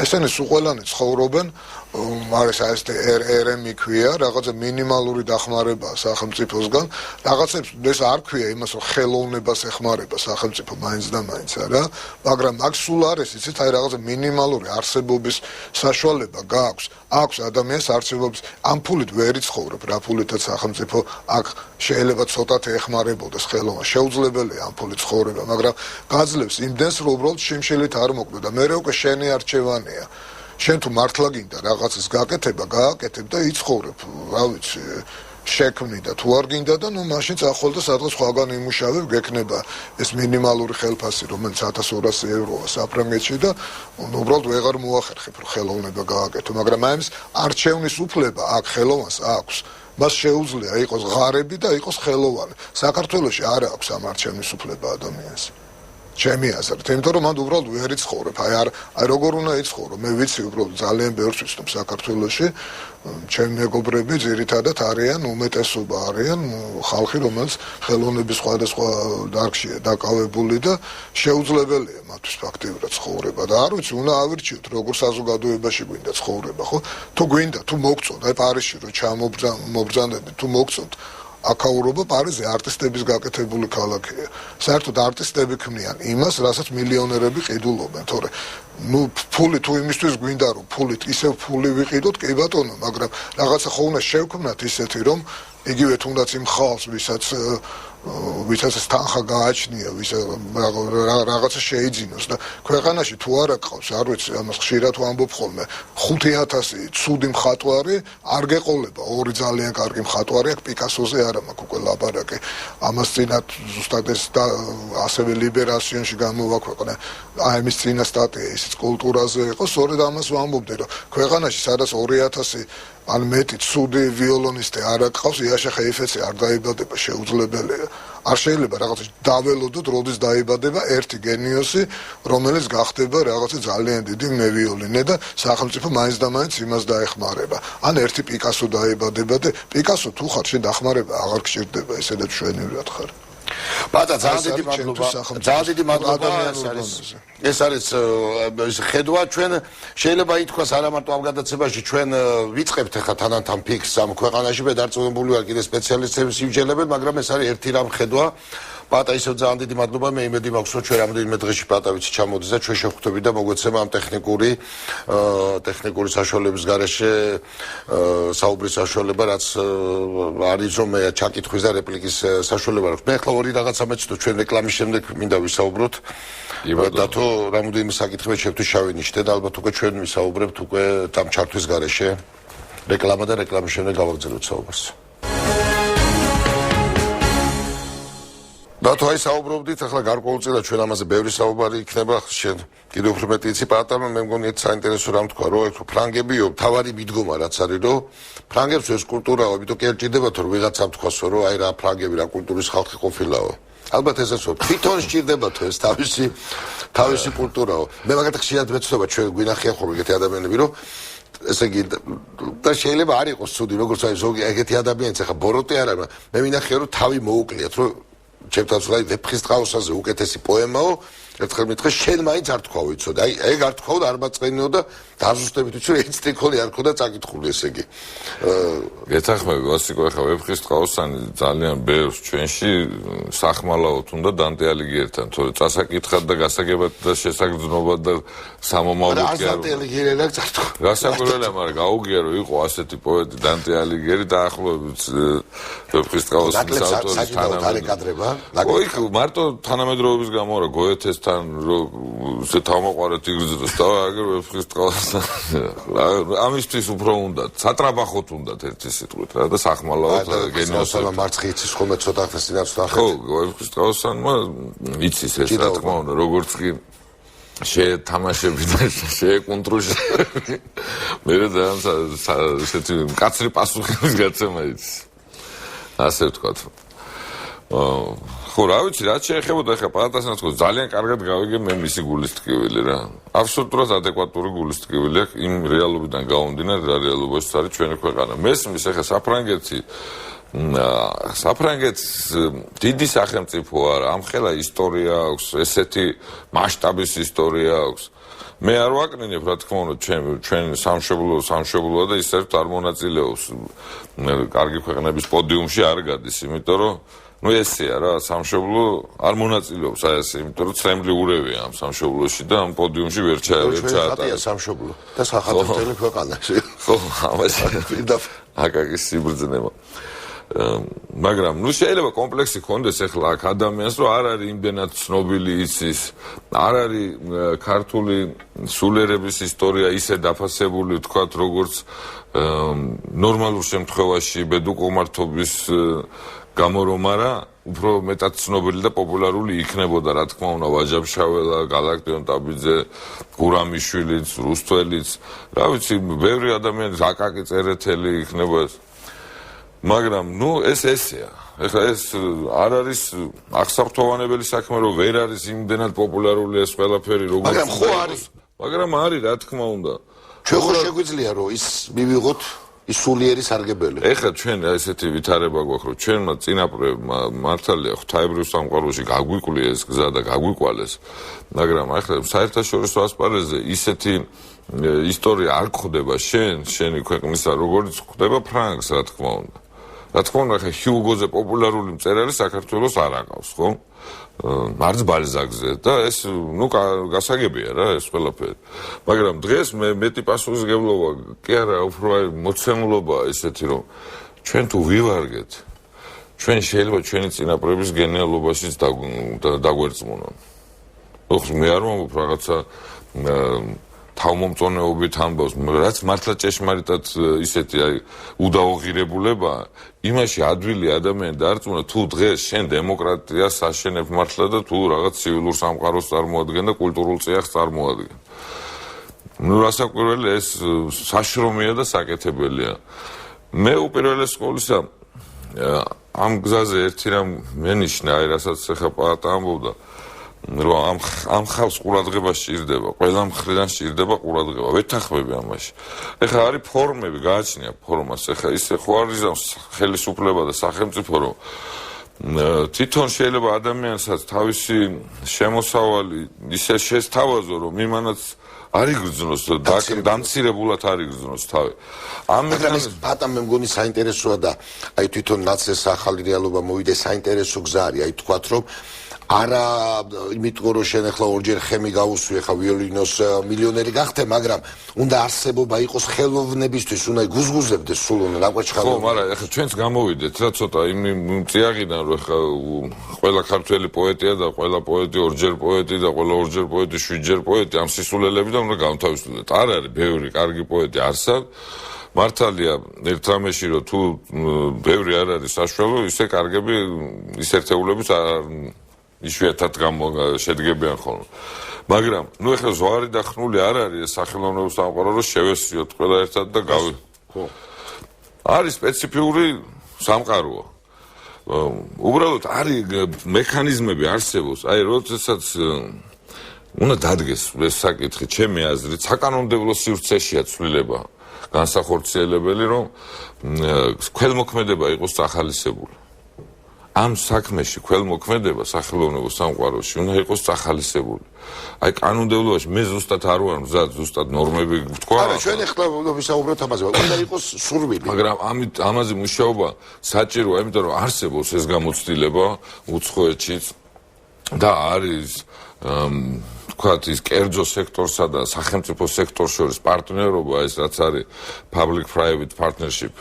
ესენი უყველანი ცხოვრობენ, არის ეს RM ქვია, რაღაცა მინიმალური დახმარებაა სახელმწიფოსგან, რაღაცებს ეს არ ქვია იმას, რომ ხელოვნებას ეხმარება სახელმწიფო მაინც და მაინც, არა, მაგრამ აქ სულ არის, იცით, აი რაღაცა მინიმალური არსებობის საშუალება გააქვს, აქვს ადამიანს არსებობის, ამ ფულით ვერ იცხოვრებ, რა ფულითაც სახელმწიფო აქ შეიძლება ცოტათი ეხმარებოდეს ხელოვანს, შეუძლებელია ამ ფულით ცხოვრება, მაგრამ გაძლევს იმდენს, რომ უბრალოდ შიმშილით არ მოკვდა და მე უკვე შენი არჩევანია. შენ თუ მართლა გინდა რაღაცას გააკეთებ და იცხოვრებ, რა ვიცი, შექმნი და თუ არ გინდა და მაშინ წახვალ და სადღაც სხვაგან იმუშავებ, გექნება ეს მინიმალური ხელფასი, რომელიც 1200 ევროა საფრანგეთში და უბრალოდ ვეღარ მოახერხებ, რომ ხელოვნება გააკეთო, მაგრამ აიმს არჩევნის უფლება აქ ხელოვანს აქვს. მას შეუძლია იყოს ღარები და იყოს ხელოვანი. საქართველოში არ აქვს ამ არჩევნის უფლება ადამიანს. ჩემი აზრით, იმიტომ რომ მან უბრალოდ ვერ იცხოვრებ, აი როგორ უნდა იცხოვრო, მე ვიცი უბრალოდ ძალიან ბევრს ვიცნობ საქართველოში, ჩემი მეგობრები ძირითადად არიან უმეტესობა არიან ხალხი, რომელიც ხელოვნების სხვადასხვა დარგშია დაკავებული და შეუძლებელია მათთვის ფაქტიურად ცხოვრება და არ ვიცი, უნდა ავირჩიოთ როგორ საზოგადოებაში გვინდა ცხოვრება, ხო? თუ გვინდა, თუ მოგწონთ, აი პარიზში რო ჩამობრძანდებით, თუ მოგწონთ აკაურობა პარიზი არტისტების გაკეთებული ქალაქია. საერთოდ არტისტები ქმნიან იმას, რასაც მილიონერები ყიდულობენ, თორე ფული თუ იმისთვის გვინდა რომ ფულით ისევ ფული ვიყიდოთ, კი ბატონო, მაგრამ რაღაცა ხო უნდა შევქმნათ ისეთი, რომ იგივე თუნდაც იმ ხალხს, ვისაც ეს თანხა გააჩნია, რაღაცა შეიძინოს და ქვეყანაში თუ არა ყავს, არ ვიცი, ამას ხშირად ვამბობ ხოლმე, 5000 ცუდი მხატვარი არ გეყოლება, ორი ძალიან კარგი მხატვარი აქვს პიკასოზე არა მაქვს უკვე ლაპარაკი. ამას წინათ ზუსტად ეს და ასევე ლიბერაციონში გამოაქვეყნა. აი ამის წინა სტატია ისიც კულტურაზე იყო, სწორედ ამას ვამბობდი, რომ ქვეყანაში სადაც 2000 ან მეტი ცუდი ვიოლონისტი არ აქვს, იაშა ხეიფეცი არ დაიბადება, შეუძლებელია. არ შეიძლება რაღაცა დაველოდოთ, როდის დაიბადება ერთი გენიოსი, რომელიც გახდება რაღაცა ძალიან დიდი მევიოლინე და სახელმწიფო მაინც და მაინც იმას დაეხმარება. ან ერთი პიკასო დაიბადება და პიკასო თუ ხარ შენ დახმარება აღარ გჭირდება, ესედაც ჩვენივად ხარ. ბატა ძალიან დიდი მადლობა ეს არის ხედვა ჩვენ შეიძლება ითქვას არა მარტო ამ გადაცემაში ჩვენ ვიწყებთ ახლა თანანთან ფიქს ამ ქვეყანაში მე დარწმუნებული ვარ კიდე სპეციალისტების ივჯელებენ მაგრამ ეს არის ერთი რამ ხედვა ბატა ისევ ძალიან დიდი მადლობა მე იმედი მაქვს რომ ჩვენ რამდენიმე დღეში ბატა ვიცი ჩამოდის და ჩვენ შევხვდებით და მოგვეცემა ამ ტექნიკური საშუალების გარეშე საუბრის საშუალება რაც არის რომ მე ჩაკითხვის და რეპლიკის საშუალება აქვს მე ახლა ორი რაღაცა მეცდო ჩვენ რეკლამის შემდეგ მინდა ვისაუბროთ და თუ რამოდენიმე საკითხი შევთვის შავი ნიშნე და ალბათ უკვე ჩვენ ვისაუბრებთ უკვე ამ ჩართვის გარეშე რეკლამა და რეკლამის შემდეგ გავაგრძელებთ საუბარს და თუ აი საუბრობდით ახლა გარკვეულწილად ჩვენ ამაზე ბევრი საუბარი იქნება შენ კიდევ უფრო მეტი იცი პატარა მე მგონი ეს საინტერესო რამ თქვა რომ ეს ფრანგებიო თავარი მიდგომა რაც არის რომ ფრანგებს ეს კულტურაო იმიტომ კი არ ჭირდებათ რომ ვიღაცამ თქვასო რომ აი რა ფრანგები რა კულტურის ხალხი ყოფილაო ალბათ ესეც რომ თვითონ სჭირდებათ ეს თავისი კულტურაო მე მაგათ ხშირად მეცნობა ჩვენ გვინახია ხოლმე ეგეთი ადამიანები რომ ესე იგი და შეიძლება არ იყოს ცუდი როგორც აი ზოგი ეგეთი ადამიანიც ახლა ბოროტე არ არის მე მინახია რომ თავი მოუკლიათ რომ ჩემთანაც რა ვეფხისტყაოსაზე უკეთესი პოემაო ერთხელ მითხეს შენ მაინც არ თქვა ვიცოდი აი ეგ არ თქვა და არ მაწყენიო და დაზუსტებით ვიცი რომ ეს ტიკოლი არ ხო და წაკითხული ესე იგი გეთახმები ვასიკო ახლა ვეფხისტყაოსანი ძალიან ბევრს ჩვენში სახმალაოდ უნდა დანტე ალიგიერთან თორე წასაკითხად და გასაგებად და შესაგრძნობად და სამომავლოდ კი არ დანტე ალიგიერია წართხო გასაკვირველია მაგრამ გაუგია რომ იყო ასეთი პოეტი დანტე ალიგიერი დაახლოებით ვეფხისტყაოსნის ავტორის თანამედროვე მარტო თანამედროვეობის გამო რა გოეთესთან რომ ზე თავმოყარეთ იგრძნოს და აგერ ვეფხისტყაოსთან ამისთვის უფრო უნდა სატრაბახოთ უნდა ერთი სიტყვით რა და სახმალაოდ გენიოსმა მარცხი ხომე ცოტა ხნის წინაც ნახეთ ხო ვეფხისტყაოსანმა იცის ეს რა თქმა უნდა როგორც კი შეეთამაშები და შეეკუნტრუჟები მე ძალიან ესეთი მკაცრი პასუხების გაცემა იცის ასე ვთქვათ ხო რა ვიცი რაც შეეხებოდა ახლა პალატასთან თქო ძალიან კარგად გავიგე მე მისი გულის ტკივილი რა აბსოლუტურად ადეკვატური გულის ტკივილი აქვს იმ რეალობიდან გამომდინარე რა რეალობაში არის ჩვენი ქვეყანა მესმის ახლა საფრანგეთს დიდი სახელმწიფო არა ამხელა ისტორია აქვს ესეთი მასშტაბის ისტორია აქვს მე არ ვაკნინებ რა თქმა უნდა ჩვენ სამშობლოა და ისევ არ მონაწილეობს კარგი ქვეყნების პოდიუმში არ გადის იმიტომ რომ ну ესეა რა სამშობლო არ მონაწილეობს აი ესე იმიტომ რომ ცრემლი ურევია ამ სამშობლოში და ამ პოდიუმში ვერ ჩაატარებს სამშობლო და სახალხო ქვეყანაში ხო ამაში პირდაპირ აკაკის სიბრძნება მაგრამ შეიძლება კომპლექსი ქონდეს ახლა აქ ადამიანს რომ არ არის იმდენად ცნობილი იცის არ არის ქართული სულიერების ისტორია ისე დაფასებული თქვათ როგორც ნორმალურ შემთხვევაში ბედუკომართობის გამო რომ არა უფრო მეტად ცნობილი და პოპულარული იქნებოდა რა თქმა უნდა ვაჯაბშაველა, გალაქტიონ ტაბიძე, გურამიშვილიც, რუსთველიც, რა ვიცი, ბევრი ადამიანი აკაკი წერეთელი იქნება მაგრამ ეს ესეა. ეხლა ეს არ არის აღსაყრთოვანებელი საქმე რომ ვერ არის იმდენად პოპულარული ეს ყველაფერი როგორც მაგრამ ხო არის. მაგრამ არის რა თქმა უნდა. ჩვენ ხო შეგვიძლია რომ ის მივიღოთ ის სულიერი სარგებელი. ეხლა ჩვენ ესეთი ვითარება გვაქვს რომ ჩვენმა წინაპრებმა მართალია ღვთაებრივ სამყაროში გაგვიკვლიეს ეს გზა და გაგვიკვალეს. მაგრამ ეხლა საერთაშორისო ასპარეზზე ისეთი ისტორია არ გვხვდება შენი ქვეყნისა როგორც გვხვდება ფრანგს რა თქმა უნდა. რა თქმა უნდა ხა ჰიუგოზე პოპულარული მწერალი საქართველოს არ აკავს ხო? მარც ბალზაკზე და ეს ნუ გასაგებია რა ეს ყველაფერი. მაგრამ დღეს მე მეტი პასუხისმგებლობა კი არა უფრო მოცემულობა ესეთი რომ ჩვენ თუ ვივარგეთ ჩვენ შეიძლება ჩვენი წინაპრების გენეალობაშიც დაგვერწმუნონ. ოღონდ მე არ მომობ რაღაცა თავმომწონეობით ამბავს, რაც მართლა ჭეშმარიტად ისეთი აი უდაოღირებულება, იმაში ადვილი ადამიანი დაარწმუნა თუ დღეს შენ დემოკრატიას აშენებ მართლა და თუ რაღაც ცივილურ სამყაროს წარმოადგენ და კულტურულ წიაღს წარმოადგენ. ნუ რასაკვირველი ეს საშრომია და საკეთებელია. მე უპირველეს ყოვლისა ამ გზაზე ერთი რამ მენიშნა, აი რასაც ახლა პატა ამბობდა რომ ამ ხალხს ყურადღება სჭირდება, ყველა მხრიდან სჭირდება ყურადღება. ვეთანხმები ამაში. ეხლა არის ფორმები, გააჩნია ფორმას. ეხლა ისე ხო არის ხელისუფლება და სახელმწიფო რომ თვითონ შეიძლება ადამიანსაც თავისი შემოსავალი ისე შესთავაზო რომ იმანაც არ იგრძნოს და დამცირებულად არ იგრძნოს თავი. ამ ეს პატა მე მგონი საინტერესოა და აი თვითონ ნაცეს ახალი რეალობა მოვიდა საინტერესო გზა არის. აი თქვათ რომ არა იმიტომ რომ შენ ახლა ორჯერ ხემი გაუსვი ახლა ვიოლინოს მილიონერი გახდე მაგრამ უნდა არსებობა იყოს ხელოვნებისთვის უნდა გუზგუზებდეს სულ უნდა ნაკვეთშხალო ხო მაგრამ ახლა ჩვენც გამოვიდეთ რა ცოტა იმ წიაღიდან რომ ახლა ყველა ქართველი პოეტია და ყველა პოეტი ორჯერ პოეტი და ყველა ორჯერ პოეტი შვიდჯერ პოეტი ამ სისულელებიდან უნდა გავთავისუფლდეთ არ არის ბევრი კარგი პოეტი არსად მართალია ერთ რამეში რომ თუ ბევრი არ არის საშუალო ისე კარგები ის ერთეულებიც იშვიათად შედგებიან ხოლმე. მაგრამ, ნუ ეხლა ზვარი და ხნული არ არის სახელოვნებო სამყარო, რომ შევესწიოთ ყველა ერთად და ხო. არის სპეციფიური სამყაროა. უბრალოდ არის მექანიზმები არსებობს, აი როდესაც უნდა დადგეს ეს საკითხი, ჩემი აზრით, საკანონმდებლო სივრცეშია ცვლილება განსახორციელებელი, რომ ქველმოქმედება იყოს სახალისებული. ამ საქმეში ქველმოქმედება სახელოვნებო სამყაროში უნდა იყოს სახალისებული. აი კანონმდებლობაში მე ზუსტად არ ვარ მზად ზუსტად ნორმები ვთქვა. არა ჩვენ ახლა ვისაუბროთ ამაზე, უნდა იყოს სურვილი. მაგრამ ამაზე მუშაობა საჭიროა, იმიტომ რომ არსებობს ეს გამოცდილება უცხოეთშიც და არის თქვათ ის კერძო სექტორსა და სახელმწიფო სექტორს შორის პარტნიორობა ეს რაც არის public private partnership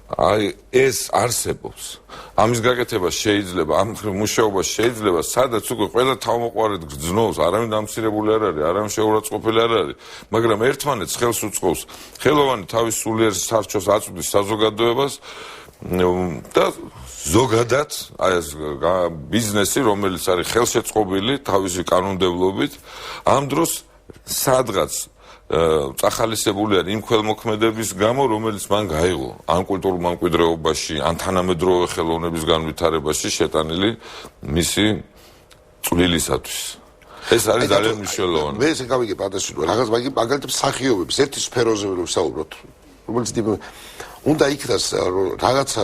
აი ეს არსებობს. ამის გაკეთება შეიძლება, ამ მუშაობა შეიძლება, სადაც უკვე ყველა თავმოყარედ გრძნობს, არავინ დამცირებული არ არის, არავინ შეურაცხყოფილი არ არის, მაგრამ ერთმანეთს ხელს უწყობს. ხელოვანი თავის სულიერ სარჩოს აწვდის საზოგადოებას და ზოგადად აი ეს ბიზნესი, რომელიც არის ხელშეწყობილი თავისი კანონმდებლობით, ამ დროს სადღაც წახალისებული არის იმ ქველმოქმედების გამო, რომელიც მან გაიღო ან კულტურულ მემკვიდრეობაში, ან თანამედროვე ხელოვნების განვითარებაში შეტანილი მისი წვლილისათვის. ეს არის ძალიან მნიშვნელოვანი. მე ესე გავიგე პატასიტო, რაღაც მაგალითად მსახიობებს ერთი სფეროზე ვსაუბრობთ, რომელიც უნდა იქნას რაღაცა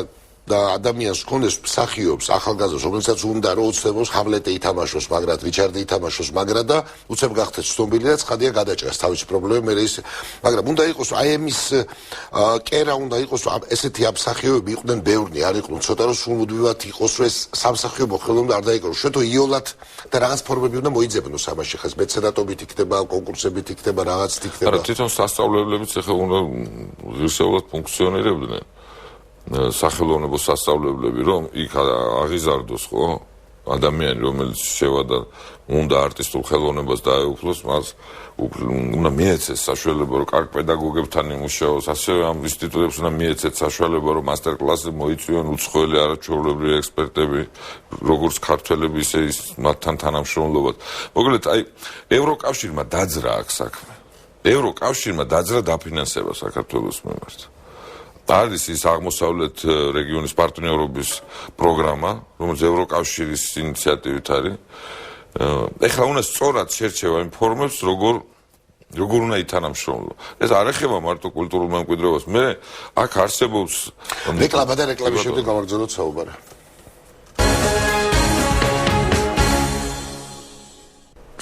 და ადამიანს კონდეს მსახიობს ახალგაზრდას, რომელსაც უნდა რომ უცნებობს ჰამლეტი ითამაშოს, მაგრამ რიჩარდი ითამაშოს, მაგრამ და უცებ გახდეს ცნობილი და ცხადია გადაჭრას თავისი პრობლემა მე ის მაგრამ უნდა იყოს აი ამის კერა უნდა იყოს ესეთი მსახიობები იყვნენ ბევრნი არ იყვნენ ცოტა რომ სულმუდმივად იყოს რომ ეს სამსახიობო ხელოვნება არ დაიკარგოს შეთო იოლად და რაღაც ფორმები უნდა მოიძებნოს ამაში ხეს მეცენატობით იქნება კონკურსებით იქნება რაღაცით იქნება არა თვითონ სასწავლებლებიც ახლა უნდა ღირსეულად ფუნქციონირებდნენ სახელოვნებო სასწავლებლები, რომ იქ აღიზარდოს, ხო? ადამიანი, რომელიც შევადა უნდა არტისტულ ხელოვნებას დაეუფლოს, მას უნდა მიეცეს საშუალება, რომ კარგ პედაგოგებთან იმუშაოს, ასევე ამ ინსტიტუტებს უნდა მიეცეთ საშუალება, რომ მასტერკლასზე მოიწვიონ უცხოელი არაჩვეულებრივი ექსპერტები, როგორც ქართველები, ისე მათთან თანამშრომლობად. მოკლედ, ევროკავშირმა დაძრა აქ საქმე. ევროკავშირმა დაძრა დაფინანსება საქართველოს მიმართ. არის ის აღმოსავლეთ რეგიონის პარტნიორობის პროგრამა, რომელიც ევროკავშირის ინიციატივით არის. ეხლა უნდა სწორად შერჩევა იმ ფორმებს, როგორ უნდა ითანამშრომლო. ეს არ ეხება მარტო კულტურულ მემკვიდრეობას. მე აქ არსებობს რეკლამა და რეკლამის შემდეგ გავაგრძელოთ საუბარი.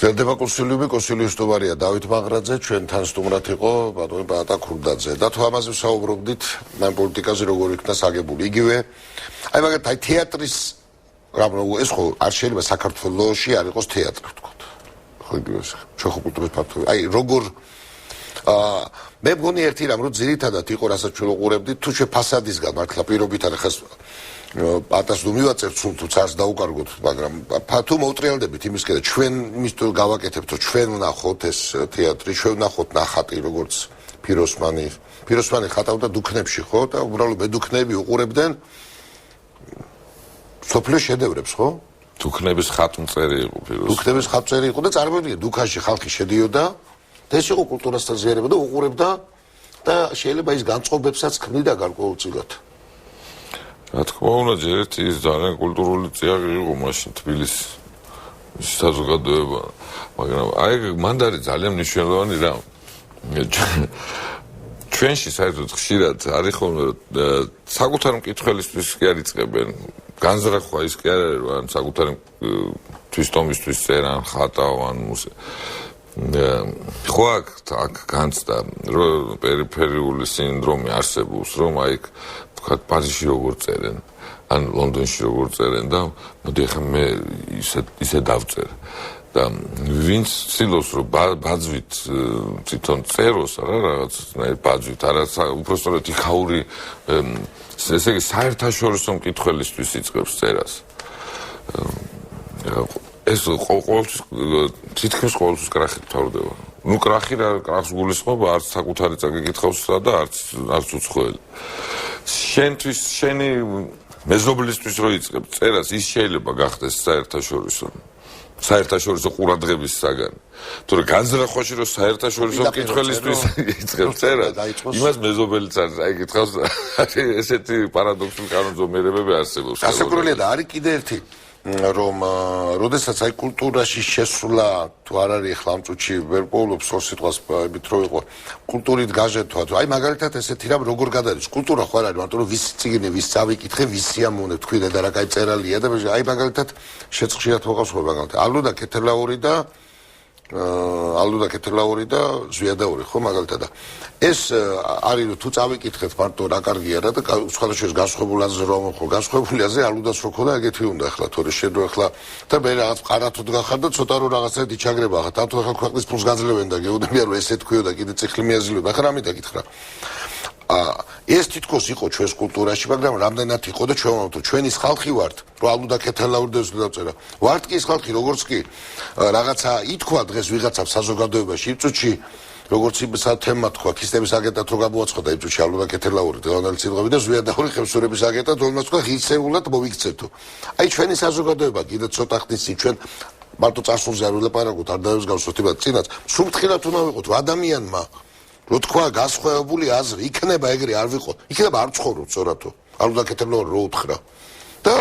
ძლდება კონსილიუმი, კონსილიუმის სტუმარია დავით მაღრაძე, ჩვენთან სტუმრად იყო ბატონი პაატა ქურდაძე. და თუ ამაზე ვსაუბრობდით, მან პოლიტიკაზე როგორ იქნა საგებული. იგივე, მაგალითად, თეატრის ეს ხო არ შეიძლება საქართველოში არ იყოს თეატრი, ვთქვათ. ხო იგივე, ჩვენ ხო კულტურის ფაქტორი. როგორ მე მგონი ერთი რამ, რომ ძირითადად იყო, რასაც ჩვენ უყურებდით, თუ ჩვენ ფასადისგან მართლა პირობით არ ხას პატას ნუ მივაწერთ სულ თუ წარს დაუკარგოთ, მაგრამ თუ მოვტრიალდებით იმისკენ და ჩვენ იმის თუ გავაკეთებთ, რომ ჩვენ ვნახოთ ეს თეატრი, ჩვენ ვნახოთ ნახატი, როგორც ფიროსმანი ხატავდა დუქნებში, ხო? და უბრალოდ მედუქნები უყურებდნენ სოფლიოს შედევრებს, ხო? დუქნების ხატმწერი იყო ფიროსმანი. დუქნების ხატმწერი იყო და წარმოიდგინე, დუქანში ხალხი შედიოდა და ეს იყო კულტურასთან ზიარება და უყურებდა და შეიძლება ის განწყობებსაც ქმნიდა გარკვეულწილად. რა თქმა უნდა, ერთი ის ძალიან კულტურული წიაღი იყო მაშინ თბილისის საზოგადოება, მაგრამ მან არის ძალიან მნიშვნელოვანი რამ. ჩვენში საერთოდ ხშირად არის ხოლმე საკუთარი მკითხველისთვის კი არ იწყებენ. განზრახვა ის კი არ არის, რომ საკუთარი თვისტომისთვის წერან, ხატავან, ხო აქ განცდა, რომ პერიფერიული სინდრომი არსებობს, რომ იქ თქვათ პარიზში როგორ წერენ, ან ლონდონში როგორ წერენ და მოდი ახლა მე ისე დავწერ. და ვინც ცდილობს რომ ბაძვით თვითონ წეროს რა რაღაცნაირ ბაძვით, არა უпростоრად იქაური ესე იგი საერთაშორისო მკითხველისთვის იწყებს წერას. ეს ყოველთვის თითქმის ყოველთვის კრახით თავდება. ნუ კრახი რა კრახს გულისხმობა, არც საკუთარი წაგიკითხავსა და არც უცხოელი. შენთვის შენი მეზობლისთვის რო იწყებ წერას, ის შეიძლება გახდეს საერთაშორისო ყურადღების საგანი. თორე განზრახვაში რო საერთაშორისო მკითხველისთვის იწყებს წერას, იმას მეზობელიც არის, აი გითხავს, ესეთი პარადოქსული კანონზომიერებები არსებობს. გასაკურველია და არის კიდე ერთი რომ როდესაც აი კულტურაში შესვლა თუ არ არის ახლა ამ წუთში ვერ პოულობს ორ სიტყვას იმით რო იყო კულტურით გაჟეთვა თუ აი მაგალითად ესეთი რამ როგორ გადადის კულტურა ხო არ არის მარტო რომ ვის წიგნი ვის წავიკითხე ვის სიამოვნე თქვი და რა კაი წერალია და აი მაგალითად შეწყშიათ მოყავს ხო მაგალითად ალუდა კეთელაური და ზვიადაური ხო მაგალითად და ეს არის რომ თუ წავიკითხეთ მარტო რა კარგია რა და სხვადასხვა გასხვებულაზე რომ ხო გასხვებულიაზე ალუდას რო ხო და ეგეთი უნდა ახლა თორე შენ რო ახლა და მე რაღაც ყარათოდ გახარ და ცოტა რო რაღაცა იჩაგრება ხა თათო ახლა ქვეყნის ფულს გაძლევენ და გეუბნებიან რომ ესე თქვიო და კიდე წიხლი მიაზილებდა ახლა რა მითქრა ეს თითქოს იყო ჩვენს კულტურაში, მაგრამ რამდენად იყო და ჩვენ ვთქვით, ჩვენის ხალხი ვართ, რომ ალუდა კეთელაური და დავწერა. ვართ კი ის ხალხი, როგორც კი რაღაცა ითქვა დღეს ვიღაცა საზოგადოებაში, იმ წუთში, როგორც იმსა თემა თქვა, ქისტების აგენტად რო გამოაცხადა იმ წუთში ალუდა კეთელაური, დღევანდელი სიტყვები და ზვიადაური ხევსურების აგენტად, რომელმაც თქვა ღირსეულად მოვიქცეთო. აი ჩვენი საზოგადოება კიდე ცოტა ხნის წინ ჩვენ მარტო წარსულზე არ ვილაპარაკოთ, არ დავსგავსოთ იმათ წინაც, სულფრთხილად უნდა ვიყოთ ადამიანმა რო თქვა გასხვავებული აზრი, იქნება ეგრე არ ვიყოთ, იქნება არ ცხოვრობ სწორადო. ალუდა კეთელაური რო უთხრა. და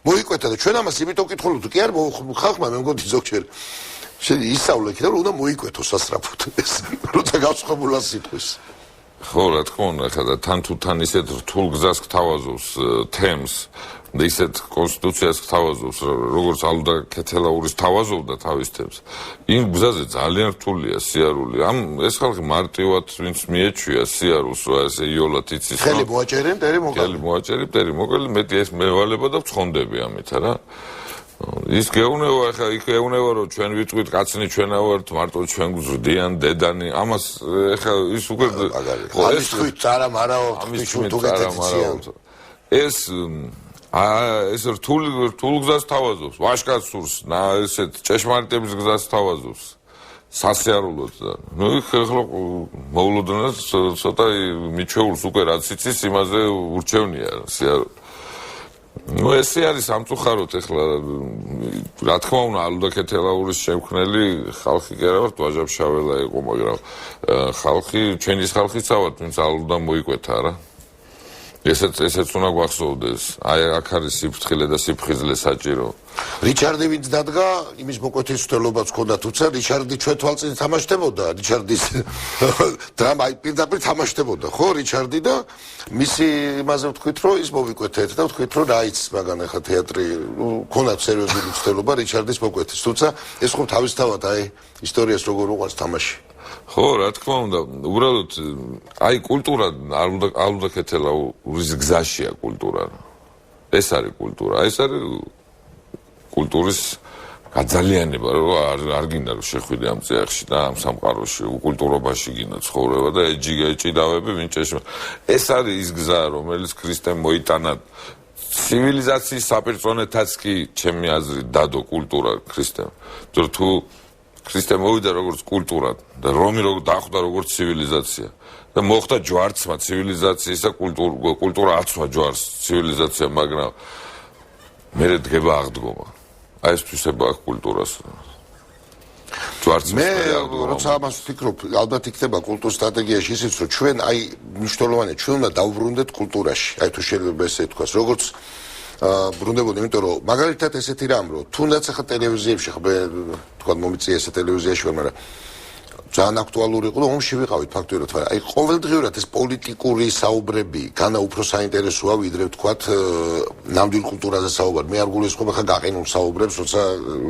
მოიკვეთა და ჩვენ ამას იმიტომ ვკითხულობთ, კი არ ხალხმა მე მგონი ზოგჯერ ისწავლა იქნება, რომ უნდა მოიკვეთოს სასწრაფოდ ეს, როცა გასხვავებულა სიტყვის. ხო, რა თქმა უნდა, ხა და თან თუ თან ისეთ რთულ გზას გთავაზობს თემს და ისეთ კონსტიტუციას გთავაზობს, როგორც ალუდა კეთელაურის თავაზობდა თავის თემს. იმ გზაზე ძალიან რთულია სიარული. ეს ხალხი მარტივად ვინც მიეჩვია სიარულს, რა ესე იოლად იცის. ხელი მოაჭერენ, მტერი მოკალე. ხელი მოაჭერენ, მტერი მოკალე, მეტი ეს მევალება და ვცხონდები ამით, რა. ის გეუნევა, ხა იქ ეუნევა, რომ ჩვენ ვიწვით კაცნი ჩვენა ვართ, მარტო ჩვენ გვზრდიან დედანი. ამას ხა ის უკვე ამის თქვით წარა მარაო, თქვით თუ გეთეციან. ეს რთულ გზას თავაზობს, ვაშკაც სურს, ესეთ ჭეშმარიტების გზას თავაზობს. სასიარულოდ და ახლა მოულოდნელად ცოტა მიჩვეულს უკვე რაც იცის იმაზე ურჩევნია ესე არის სამწუხაროდ ახლა რა თქმა უნდა ალუდა ქეთელაურის შემქმნელი ხალხი კი არა ვართ ვაჟა-ფშაველა იყო მაგრამ ხალხი ჩვენის ხალხიცა ვართ ვინც ალუდა მოიკვეთა რა ესეც უნდა გვახსოვდეს აი აქ არის სიფრთხილე და სიფხიზლე საჭირო რიჩარდი ვინც დადგა იმის მოკვეთის ცდელობაც ჰქონდა თუცა რიჩარდი ჩვენ თვალწინ თამაშდებოდა რიჩარდის დრამა პირდაპირ თამაშდებოდა ხო რიჩარდი და მისი იმაზე ვთქვით რომ ის მოვიკვეთეთ და ვთქვით რომ რაიც მაგან ახლა თეატრი ქონდა სერიოზული ცდელობა რიჩარდის მოკვეთის თუცა ეს ხო თავისთავად აი ისტორიას როგორ უყვარს თამაში ხო რა თქმა უნდა უბრალოდ აი კულტურა არ უნდა ქეთელაურის გზაშია კულტურა ეს არის კულტურა ეს არის კულტურის გაძალიანება რომ არ გინდა რომ შეხვიდე ამ წიაღში და ამ სამყაროში უკულტურობაში გინდა ცხოვრება და ეჭიდავები ვინ ჭეშმა ეს არის ის გზა რომელიც ქრისტემ მოიტანა ცივილიზაციის საპირწონეთაც კი ჩემი აზრით დადო კულტურა ქრისტემ თუ ქრისტე მოვიდა როგორც კულტურა და რომი დახვდა როგორც ცივილიზაცია და მოხდა ჯვარცმა ცივილიზაციისა კულტურა აცვა ჯვარს ცივილიზაცია მაგრამ მე დგება აღდგომა აი ეს თვისება აქვს კულტურას ჯვარცმა მე როცა ამას ვფიქრობ ალბათ იქნება კულტურის სტრატეგიაში ისიც რომ ჩვენ აი მნიშვნელოვანია ჩვენ უნდა დავბრუნდეთ კულტურაში აი თუ შეიძლება ესე თქვას როგორც ბრუნდებოდი, იმიტომ რომ მაგალითად ესეთი რამ რომ თუნდაც ახლა ტელევიზიებში ხა თქვა მომიწია ესე ტელევიზიაში ვარ, მაგრამ ძალიან აქტუალური იყო და ომში ვიყავით ფაქტობრივად, მაგრამ აი ყოველდღიურად ეს პოლიტიკური საუბრები განა უფრო საინტერესოა ვიდრე ვთქვათ ნამდვილ კულტურაზე საუბარი. მე არ გულისხმობ ახლა გაყინულ საუბრებს, როცა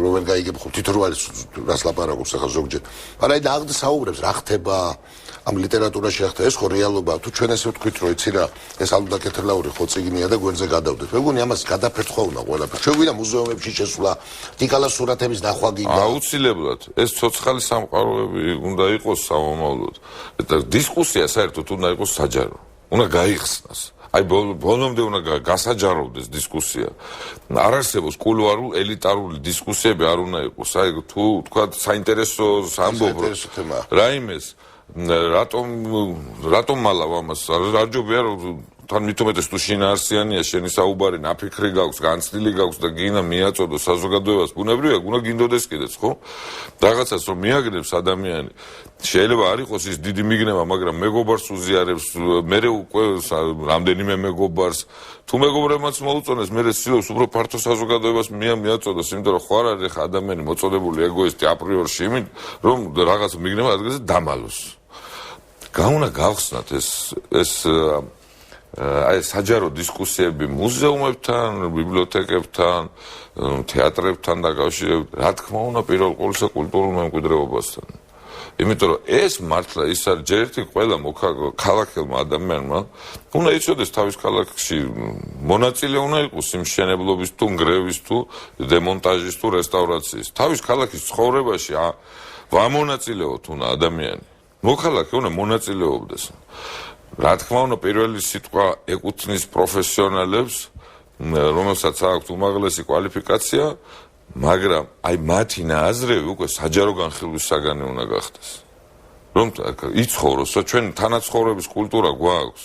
რომ ვერ გაიგებ ხო თვითონ რო არის რას ლაპარაკობს ახლა ზოგჯერ. მაგრამ აი დაღდ საუბრებს რა ხდება ამ ლიტერატურაში ახლა ეს ხო რეალობაა თუ ჩვენ ესე ვთქვით რომ იცი რა ეს ალუდა ქეთელაური ხო წიგნია და გვერდზე გადავდეთ მე მგონი ამას გადაფერთხვა უნდა ყველაფერი ჩვენ გვინდა მუზეუმებში შესვლა დიკალას სურათების ნახვა გინდა აუცილებლად ეს ცოცხალი სამყაროები უნდა იყოს სამომავლოდ და დისკუსია საერთოდ უნდა იყოს საჯარო უნდა გაიხსნას აი ბოლომდე უნდა გასაჯაროვდეს დისკუსია არ არსებობს კულუარულ ელიტარული დისკუსიები არ უნდა იყოს აი თუ თქვა საინტერესო ამბობ რაიმეს რატომ მალავ ამას არ ჯობია რომ თან მithumetes თუ შინაარსიანია შენი საუბარი ნაფიქრი გაქვს განცდილი გაქვს და გინდა მიაწოდო საზოგადოებას ბუნებრივია უნდა გინდოდეს კიდეც ხო რაღაცას რომ მიაგნებს ადამიანი შეიძლება არ იყოს ის დიდი მიგნება მაგრამ მეგობარს უზიარებს მე უკვე რამდენიმე მეგობარს თუ მეგობრებმაც მოუწონეს მე ცდილობს უფრო ფართო საზოგადოებას მიაწოდოს იმიტომ რომ ხო არ არის ხა ადამიანი მოწოდებული ეგოისტი აპრიორში იმით რომ რაღაც მიგნება ადგილზე დამალოს გაუნა გავხსნათ ეს აი საჯარო დისკუსიები მუზეუმებთან, ბიბლიოთეკებთან, თეატრებთან დაკავშირებით, რა თქმა უნდა, პირველ ყოვლისა კულტურულ მემკვიდრეობასთან. იმიტომ რომ ეს მართლა ის არის ჯერ ერთი ყველა ქალაქელმა ადამიანმა უნდა იცოდეს თავის ქალაქში მონაწილე უნდა იყოს იმ მშენებლობის თუ ნგრევის თუ დემონტაჟის თუ რესტავრაციის. თავის ქალაქის ცხოვრებაში ვამონაწილეოთ უნდა ადამიანი. მოქალაქე უნდა მონაწილეობდეს. რა თქმა უნდა პირველი სიტყვა ეკუთვნის პროფესიონალებს რომელსაც აქვს უმაღლესი კვალიფიკაცია მაგრამ აი მათი ნაზრები უკვე საჯარო განხილვის საგანი უნდა გახდეს რომ იცხოვროს ჩვენ თანაცხოვრების კულტურა გვაქვს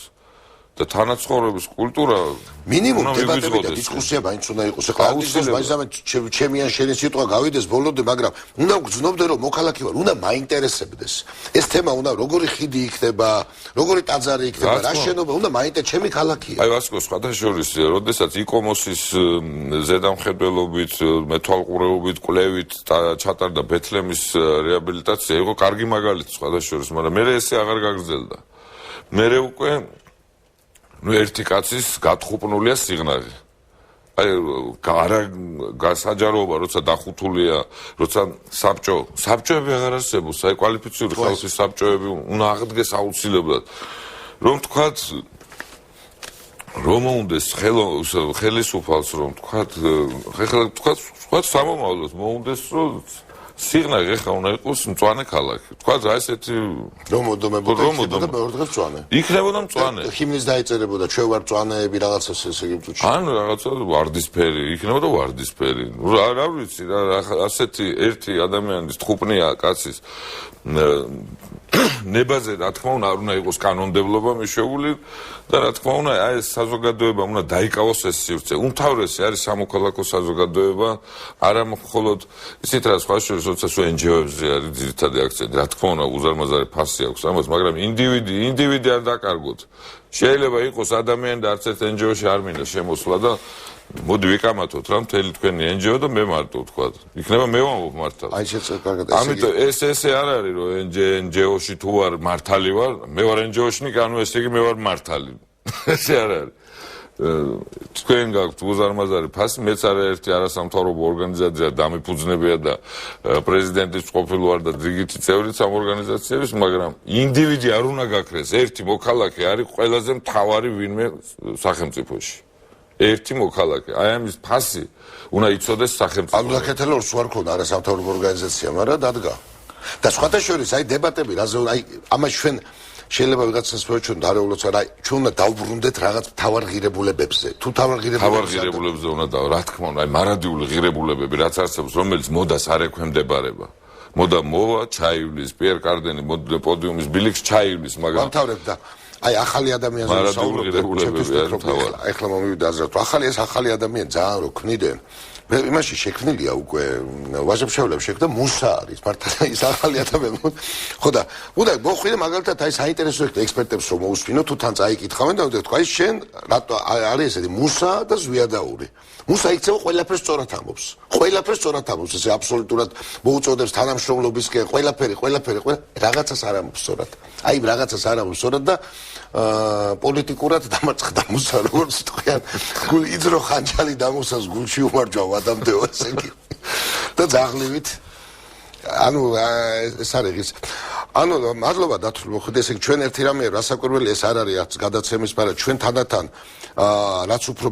და თანაცხოვრების კულტურა მინიმუმ დებატები და დისკუსია მაინც უნდა იყოს ახლა მაინც ჩემი ან შენი სიტყვა გავიდეს ბოლომდე მაგრამ უნდა გძნობდე რომ მოქალაქე ვარ უნდა მაინტერესებდეს ეს თემა უნდა როგორი ხიდი იქნება როგორი ტაძარი იქნება რა შენობა უნდა მაინტერესებს ჩემი ქალაქია აი ვასკო სხვადასხვის როდესაც იკომოსის ზედამხედველობით მეთვალყურეობით კვლევით ჩატარდა ბეთლემის რეაბილიტაცია იყო კარგი მაგალითი სხვადასხვის მაგრამ მე ესე აღარ გაგრძელდა მე უკვე ერთი კაცის გათხოვნულია სიგნალი. აი არა გასაჯაროება, როცა დახუთულია, როცა საბჭოები აღარ არსებობს, აი კვალიფიციური ხალხის საბჭოები უნდა აღდგეს აუცილებლად. რომ თქვათ რომ უნდეს ხელისუფალს რომ თქვათ სამომავლოდ მოუნდეს რომ სიღნაღი ხა უნდა იყოს მწვანე ქალაქი. თქვა რა ესეთი რომ ოდომებოდა და მეორე დღეს მწვანე. იქნებოდა მწვანე. ჰიმნის დაეწერებოდა ჩვენ ვარ მწვანეები რაღაცას ესე იგი წუთში. ან რაღაცა ვარდისფერი, იქნებოდა ვარდისფერი. რა ვიცი რა ასეთი ერთი ადამიანის თხუპნია კაცის ნებაზე რა თქმა უნდა არ უნდა იყოს კანონმდებლობა მიშვეული და რა თქმა უნდა აი ეს საზოგადოება უნდა დაიკავოს ეს სივრცე. უმთავრესი არის სამოქალაქო საზოგადოება, არა მხოლოდ ისეთ რა სხვა შორის როცა NGO-ებზე არის ძირითადი აქცენტი. რა თქმა უნდა უზარმაზარი ფასი აქვს ამას, მაგრამ ინდივიდი არ დაკარგოთ. შეიძლება იყოს ადამიანი და არც ერთ NGO-ში არ მინდა შემოსვლა და მოდი ვიკამათოთ რა მთელი თქვენი NGO და მე მარტო ვთქვა. იქნება მე ვამბობ მართალ. აი შეცე კარგად ამიტომ ესე არ არის რომ NGO-ში თუ არ მართალი ვარ, მე ვარ NGO-შნიკი, ანუ ესე იგი მე ვარ მართალი. ესე არ არის. თქვენ გაქვთ უზარმაზარი ფასი, მეც არაერთი არასამთავრობო ორგანიზაცია დამიფუძნებია და პრეზიდენტის ყოფილი ვარ და დრიგითი წევრიც ამ ორგანიზაციების, მაგრამ ინდივიდი არ უნდა გაქრეს. ერთი მოქალაქე არის ყველაზე მთავარი ვინმე სახელმწიფოში. ერთი მოქალაქე. აი ამის ფასი უნდა იცოდეს სახელმწიფო. ამლაკეთელო რს ვარ ქონდა არასამთავრობო ორგანიზაცია, მაგრამ დადგა. და სხვათა შორის აი დებატები რაზე აი ამას ჩვენ შეიძლება ვიღაცას ვეჩვენ დარეულოც არა ჩვენ უნდა დავბრუნდეთ რაღაც თავარ ღირებულებებზე თუ თავარ ღირებულებებზე უნდა რა თქმა უნდა აი მარადიული ღირებულებები რაც არსებობს რომელიც მოდას არ ექვემდებარება მოდა მოვა ჩაივლის პიერ კარდენი პოდიუმის ბილიქს ჩაივლის მაგრამ ამთავრებ და აი ახალი ადამიანზე ვსაუბრობ ეხლა მომივიდა აზრად ახალი ეს ახალი ადამიანი ძალიან რო ქმნიდნენ იმაში შექმნილია უკვე ვაჟებშევლებს შექმნა მუსა არის მართლა ის ახალი ადამიანი ხო და უნდა მოხვიდე მაგალითად აი საინტერესო ექსპერტებს რომ მოусვინო თუ თან წაიკითხავენ და თქვა ის შენ რატო არის ესეთი მუსა და ზვიადაური მუსა იქცევა ყველაფერს სწორად ამბობს ესე აბსოლუტურად მოუწოდებს თანამშრომლობისკენ ყველაფერი რაღაცას არ ამბობს სწორად აი რაღაცას არ ამბობს სწორად და პოლიტიკურად დამარცხდა მუსა როგორც თქვენ გულ იძრო ხანჯალი დამუსას გულში უმარჯვა ვადამდეო ესე იგი და ძაღლივით ანუ ეს არის ანუ მადლობა დათულ მოხდა ესე ჩვენ ერთი რამე რასაკვირველი ეს არ არის გადაცემის მაგრამ ჩვენ თანათან რაც უფრო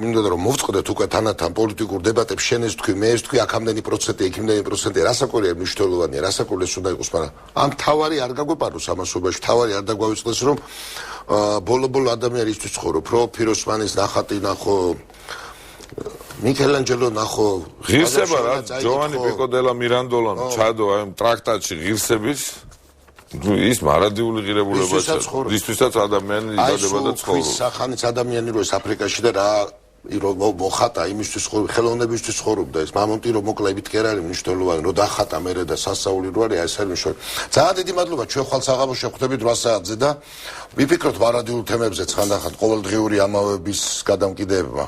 მინდოდა რომ მოვწყდეთ უკვე თანათან პოლიტიკურ დებატებს შენ ეს თქვი მე ეს თქვი აქამდენი პროცენტი იქამდენი პროცენტი რასაკვირველია მნიშვნელოვანია რასაკვირველია უნდა იყოს მაგრამ ამ თავარი არ გაგვეპაროს ამასობაში თავარი არ დაგვავიწყდეს რომ ბოლო ადამიანი ისთვის ცხოვრობ რო ფიროსმანის ნახატი ნახო მიქელანჯელო ნახო ღირსება რა ჯოვანი პიკოდელა მირანდოლონო ჩადო აი ტრაქტატში ღირსების ის მარადიული ღირებულებაა ისთვისაც ადამიანი იბადება და ცხოვრობს ის სახანიც ადამიანი რო ეს აფრიკაში და რა მოხატა იმისთვის ხელოვნებისთვის ცხოვრობდა ეს მამონტი რომ მოკლებით კი არ არის მნიშვნელოვანი რომ დახატა მერე და სასაული რო არის ეს არის მნიშვნელოვანი ძალიან დიდი მადლობა ჩვენ ხვალ საღამოში ხვდებით 8 საათზე და ვიფიქროთ მარადიულ თემებზე ხანდახან ყოველდღიური ამავების გადამკიდეება